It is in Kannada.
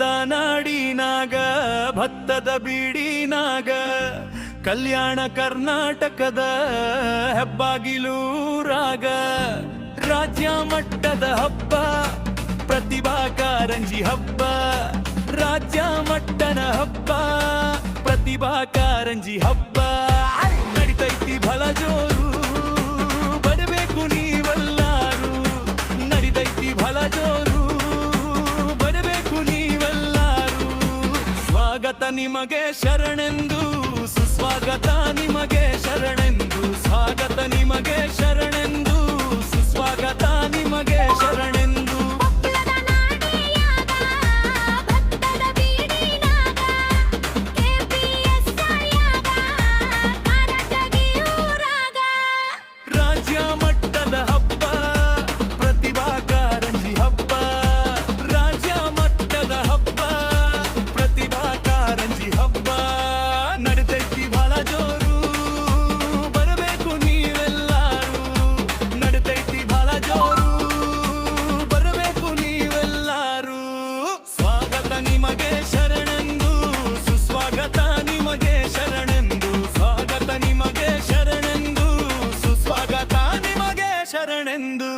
ನಾಡಿನಾಗ ಭತ್ತದ ಬೀಡಿನಾಗ ಕಲ್ಯಾಣ ಕರ್ನಾಟಕದ ಹೆಬ್ಬಾಗಿಲೂರಾಗ ರಾಜ್ಯ ಮಟ್ಟದ ಹಬ್ಬ ಪ್ರತಿಭಾ ಕಾರಂಜಿ ಹಬ್ಬ. ರಾಜ್ಯ ಮಟ್ಟದ ಹಬ್ಬ ಪ್ರತಿಭಾ ಕಾರಂಜಿ ಹಬ್ಬ ನಡಿತೈತಿ ಬಹಳ ಜೋರು, ಬರಬೇಕು ನೀವೆಲ್ಲಾರು. ನಡಿತೈತಿ ಬಹಳ ಜೋರು, ಬರಬೇಕು ನೀವೆಲ್ಲಾರು. ಸ್ವಾಗತ ನಿಮಗೆ ಶರಣೆಂದು, ಸುಸ್ವಾಗತ ನಿಮಗೆ ಶರಣೆಂದು. ಸ್ವಾಗತ ನಿಮಗೆ ಶರಣೆಂದು, ಸುಸ್ವಾಗತ ನಿಮಗೆ ಶರಣೆಂದು. ರಾಜ್ಯ ಮಟ್ಟದ ಹಬ್ಬ ಪ್ರತಿಭಾ ಕಾರಂಜಿ ಹಬ್ಬ. ರಾಜ್ಯ ಮಟ್ಟದ ಹಬ್ಬ ಪ್ರತಿಭಾ ಕಾರಂಜಿ ಹಬ್ಬ ನಡಿತೈತಿ ಬಹಳ ಜೋರು, ಬರಬೇಕು ನೀವೆಲ್ಲಾರು. ನಡಿತೈತಿ ಬಹಳ ಜೋರು, ಬರಬೇಕು ನೀವೆಲ್ಲಾರು. ಸ್ವಾಗತ ನಿಮಗೆ ಶರಣೆಂದು, ಸುಸ್ವಾಗತ ನಿಮಗೆ ಶರಣೆಂದು. ಸ್ವಾಗತ ನಿಮಗೆ ಶರಣೆಂದು, ಸುಸ್ವಾಗತ ನಿಮಗೆ ಶರಣೆಂದು.